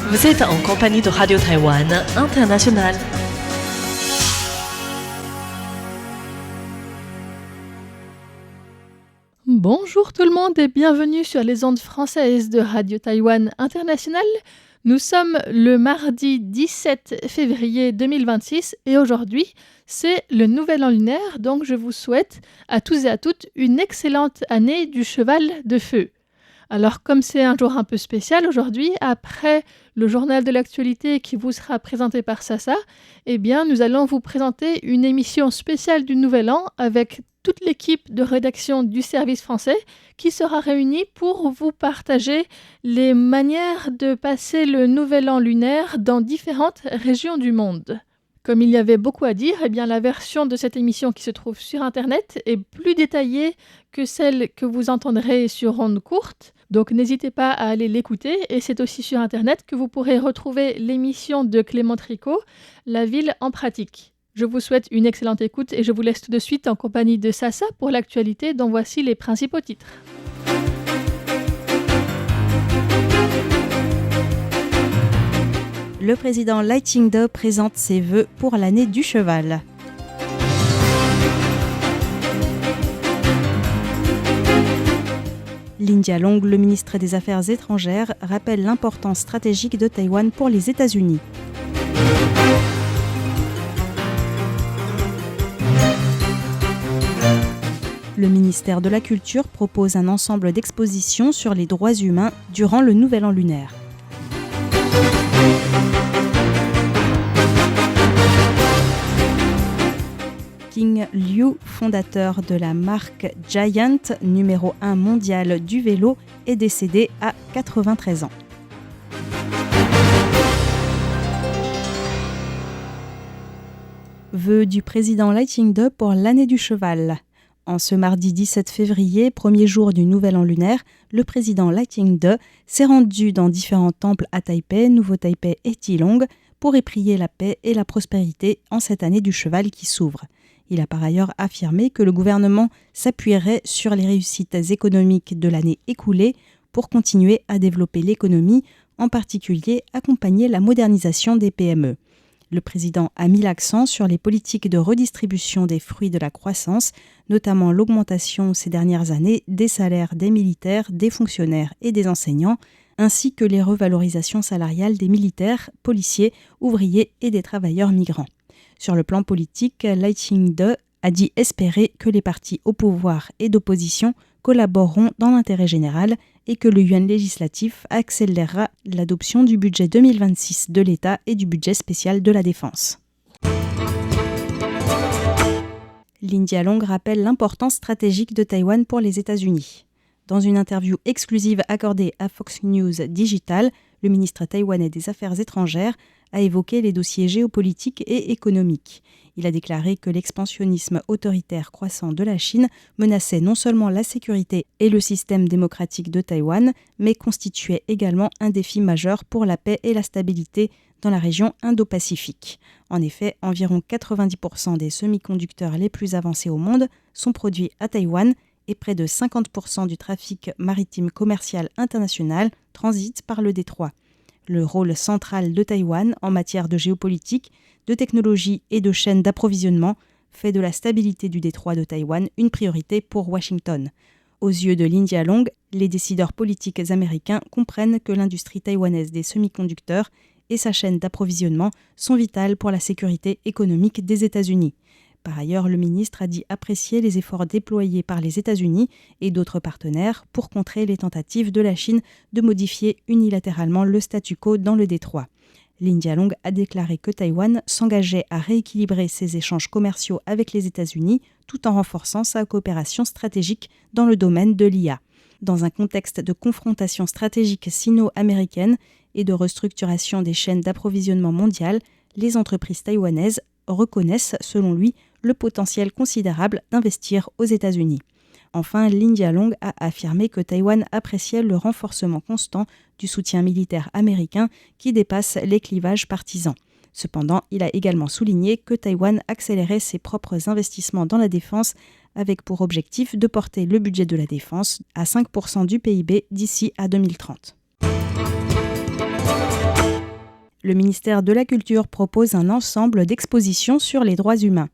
Vous êtes en compagnie de Radio Taïwan International. Bonjour tout le monde et bienvenue sur les ondes françaises de Radio Taïwan International. Nous sommes le mardi 17 février 2026 et aujourd'hui, c'est le Nouvel An lunaire, donc je vous souhaite à tous et à toutes une excellente année du cheval de feu. Alors comme c'est un jour un peu spécial aujourd'hui, après le journal de l'actualité qui vous sera présenté par Sasa, eh bien nous allons vous présenter une émission spéciale du Nouvel An avec toute l'équipe de rédaction du service français qui sera réunie pour vous partager les manières de passer le Nouvel An lunaire dans différentes régions du monde. Comme il y avait beaucoup à dire, eh bien la version de cette émission qui se trouve sur Internet est plus détaillée que celle que vous entendrez sur ondes courtes. Donc n'hésitez pas à aller l'écouter et c'est aussi sur Internet que vous pourrez retrouver l'émission de Clément Tricot, La ville en pratique. Je vous souhaite une excellente écoute et je vous laisse tout de suite en compagnie de Sasa pour l'actualité dont voici les principaux titres. Le président Lai Ching-te présente ses vœux pour l'année du cheval. Lin Jialong, le ministre des Affaires étrangères, rappelle l'importance stratégique de Taïwan pour les États-Unis. Le ministère de la Culture propose un ensemble d'expositions sur les droits humains durant le Nouvel An lunaire. King Liu, fondateur de la marque Giant, numéro 1 mondial du vélo, est décédé à 93 ans. Vœux du président Lai Ching-te pour l'année du cheval. En ce mardi 17 février, premier jour du Nouvel An lunaire, le président Lai Ching-te s'est rendu dans différents temples à Taipei, Nouveau-Taipei et Keelung pour y prier la paix et la prospérité en cette année du cheval qui s'ouvre. Il a par ailleurs affirmé que le gouvernement s'appuierait sur les réussites économiques de l'année écoulée pour continuer à développer l'économie, en particulier accompagner la modernisation des PME. Le président a mis l'accent sur les politiques de redistribution des fruits de la croissance, notamment l'augmentation ces dernières années des salaires des militaires, des fonctionnaires et des enseignants, ainsi que les revalorisations salariales des militaires, policiers, ouvriers et des travailleurs migrants. Sur le plan politique, Lai Ching-te a dit espérer que les partis au pouvoir et d'opposition collaboreront dans l'intérêt général et que le yuan législatif accélérera l'adoption du budget 2026 de l'État et du budget spécial de la Défense. Lin Jialong rappelle l'importance stratégique de Taïwan pour les États-Unis. Dans une interview exclusive accordée à Fox News Digital, le ministre taïwanais des Affaires étrangères a évoqué les dossiers géopolitiques et économiques. Il a déclaré que l'expansionnisme autoritaire croissant de la Chine menaçait non seulement la sécurité et le système démocratique de Taïwan, mais constituait également un défi majeur pour la paix et la stabilité dans la région Indo-Pacifique. En effet, environ 90% des semi-conducteurs les plus avancés au monde sont produits à Taïwan et près de 50% du trafic maritime commercial international transite par le détroit. Le rôle central de Taïwan en matière de géopolitique, de technologie et de chaînes d'approvisionnement fait de la stabilité du détroit de Taïwan une priorité pour Washington. Aux yeux de Lin Jialong, les décideurs politiques américains comprennent que l'industrie taïwanaise des semi-conducteurs et sa chaîne d'approvisionnement sont vitales pour la sécurité économique des États-Unis. Par ailleurs, le ministre a dit apprécier les efforts déployés par les États-Unis et d'autres partenaires pour contrer les tentatives de la Chine de modifier unilatéralement le statu quo dans le détroit. Lin Jialong a déclaré que Taïwan s'engageait à rééquilibrer ses échanges commerciaux avec les États-Unis tout en renforçant sa coopération stratégique dans le domaine de l'IA. Dans un contexte de confrontation stratégique sino-américaine et de restructuration des chaînes d'approvisionnement mondiales, les entreprises taïwanaises reconnaissent, selon lui, le potentiel considérable d'investir aux États-Unis. Enfin, Lin Jialong a affirmé que Taïwan appréciait le renforcement constant du soutien militaire américain qui dépasse les clivages partisans. Cependant, il a également souligné que Taïwan accélérait ses propres investissements dans la défense avec pour objectif de porter le budget de la défense à 5% du PIB d'ici à 2030. Le ministère de la Culture propose un ensemble d'expositions sur les droits humains.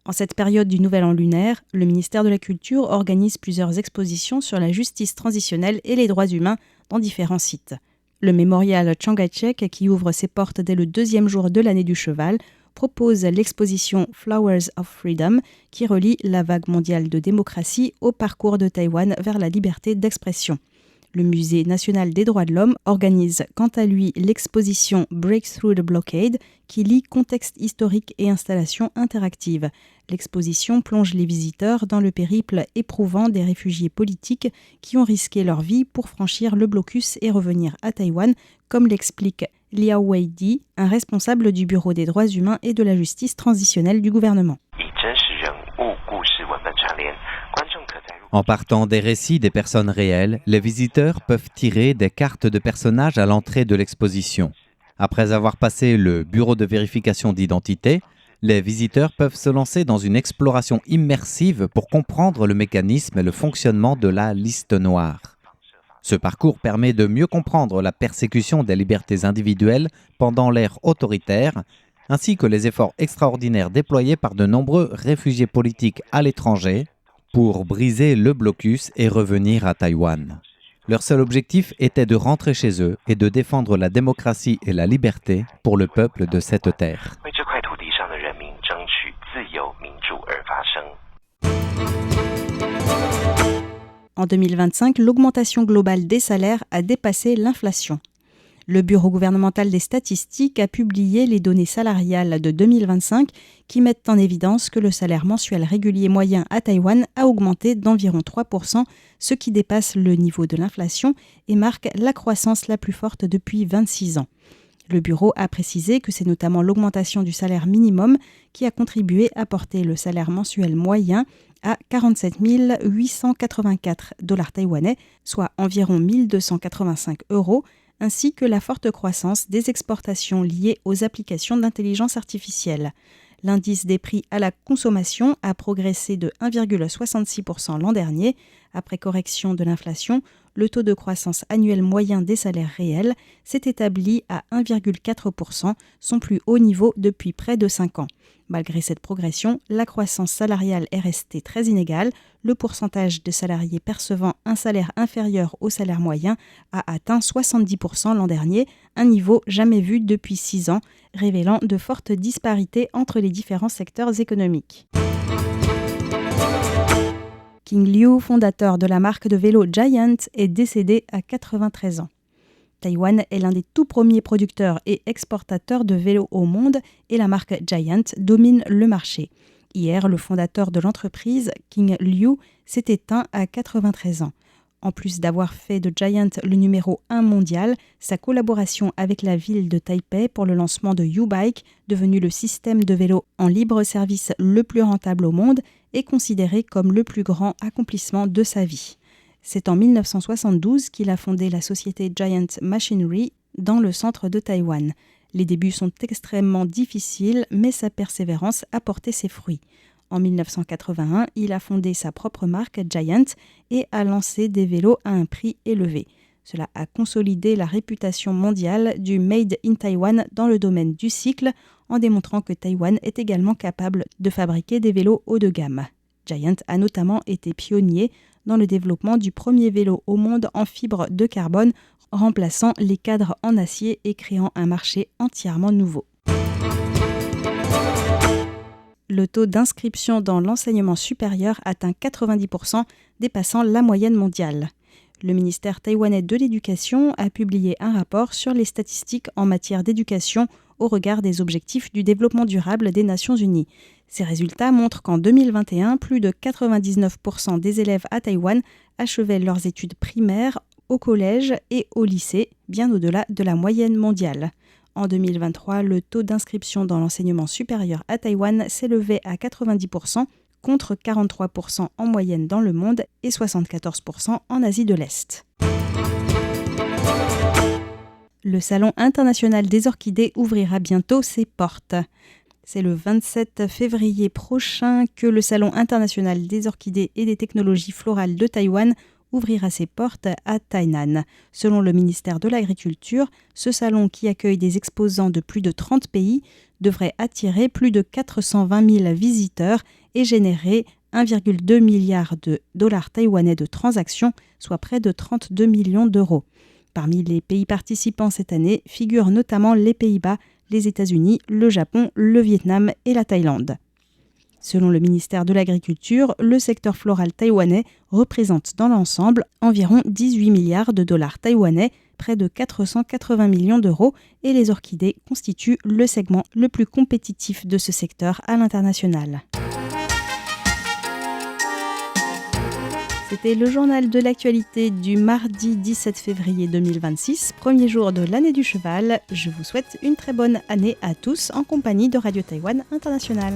En cette période du Nouvel An lunaire, le ministère de la Culture organise plusieurs expositions sur la justice transitionnelle et les droits humains dans différents sites. Le mémorial Chiang Kai-shek, qui ouvre ses portes dès le 2e jour de l'année du cheval, propose l'exposition Flowers of Freedom, qui relie la vague mondiale de démocratie au parcours de Taïwan vers la liberté d'expression. Le Musée national des droits de l'homme organise quant à lui l'exposition Breakthrough the Blockade, qui lie contexte historique et installations interactives. L'exposition plonge les visiteurs dans le périple éprouvant des réfugiés politiques qui ont risqué leur vie pour franchir le blocus et revenir à Taïwan, comme l'explique Liao Wei-di, un responsable du Bureau des droits humains et de la justice transitionnelle du gouvernement. En partant des récits des personnes réelles, les visiteurs peuvent tirer des cartes de personnages à l'entrée de l'exposition. Après avoir passé le bureau de vérification d'identité, les visiteurs peuvent se lancer dans une exploration immersive pour comprendre le mécanisme et le fonctionnement de la liste noire. Ce parcours permet de mieux comprendre la persécution des libertés individuelles pendant l'ère autoritaire, ainsi que les efforts extraordinaires déployés par de nombreux réfugiés politiques à l'étranger pour briser le blocus et revenir à Taïwan. Leur seul objectif était de rentrer chez eux et de défendre la démocratie et la liberté pour le peuple de cette terre. En 2025, l'augmentation globale des salaires a dépassé l'inflation. Le Bureau gouvernemental des statistiques a publié les données salariales de 2025 qui mettent en évidence que le salaire mensuel régulier moyen à Taïwan a augmenté d'environ 3%, ce qui dépasse le niveau de l'inflation et marque la croissance la plus forte depuis 26 ans. Le bureau a précisé que c'est notamment l'augmentation du salaire minimum qui a contribué à porter le salaire mensuel moyen à 47 884 $ taïwanais, soit environ 1 285 €, ainsi que la forte croissance des exportations liées aux applications d'intelligence artificielle. L'indice des prix à la consommation a progressé de 1,66% l'an dernier. Après correction de l'inflation, le taux de croissance annuel moyen des salaires réels s'est établi à 1,4%, son plus haut niveau depuis près de 5 ans. Malgré cette progression, la croissance salariale est restée très inégale. Le pourcentage de salariés percevant un salaire inférieur au salaire moyen a atteint 70% l'an dernier, un niveau jamais vu depuis 6 ans, révélant de fortes disparités entre les différents secteurs économiques. King Liu, fondateur de la marque de vélo Giant, est décédé à 93 ans. Taïwan est l'un des tout premiers producteurs et exportateurs de vélos au monde et la marque Giant domine le marché. Hier, le fondateur de l'entreprise, King Liu, s'est éteint à 93 ans. En plus d'avoir fait de Giant le numéro 1 mondial, sa collaboration avec la ville de Taipei pour le lancement de U-Bike, devenu le système de vélo en libre service le plus rentable au monde, est considéré comme le plus grand accomplissement de sa vie. C'est en 1972 qu'il a fondé la société Giant Machinery dans le centre de Taïwan. Les débuts sont extrêmement difficiles, mais sa persévérance a porté ses fruits. En 1981, il a fondé sa propre marque Giant et a lancé des vélos à un prix élevé. Cela a consolidé la réputation mondiale du Made in Taiwan dans le domaine du cycle, en démontrant que Taïwan est également capable de fabriquer des vélos haut de gamme. Giant a notamment été pionnier dans le développement du premier vélo au monde en fibre de carbone, remplaçant les cadres en acier et créant un marché entièrement nouveau. Le taux d'inscription dans l'enseignement supérieur atteint 90%, dépassant la moyenne mondiale. Le ministère taïwanais de l'Éducation a publié un rapport sur les statistiques en matière d'éducation au regard des objectifs du développement durable des Nations Unies. Ces résultats montrent qu'en 2021, plus de 99% des élèves à Taïwan achevaient leurs études primaires au collège et au lycée, bien au-delà de la moyenne mondiale. En 2023, le taux d'inscription dans l'enseignement supérieur à Taïwan s'élevait à 90%, contre 43% en moyenne dans le monde et 74% en Asie de l'Est. Le Salon international des orchidées ouvrira bientôt ses portes. C'est le 27 février prochain que le Salon international des orchidées et des technologies florales de Taïwan ouvrira ses portes à Tainan. Selon le ministère de l'Agriculture, ce salon qui accueille des exposants de plus de 30 pays devrait attirer plus de 420 000 visiteurs et générer 1,2 milliard de dollars taïwanais de transactions, soit près de 32 millions d'euros. Parmi les pays participants cette année figurent notamment les Pays-Bas, les États-Unis, le Japon, le Vietnam et la Thaïlande. Selon le ministère de l'Agriculture, le secteur floral taïwanais représente dans l'ensemble environ 18 milliards de dollars taïwanais, près de 480 millions d'euros, et les orchidées constituent le segment le plus compétitif de ce secteur à l'international. C'était le journal de l'actualité du mardi 17 février 2026, premier jour de l'année du cheval. Je vous souhaite une très bonne année à tous en compagnie de Radio Taïwan International.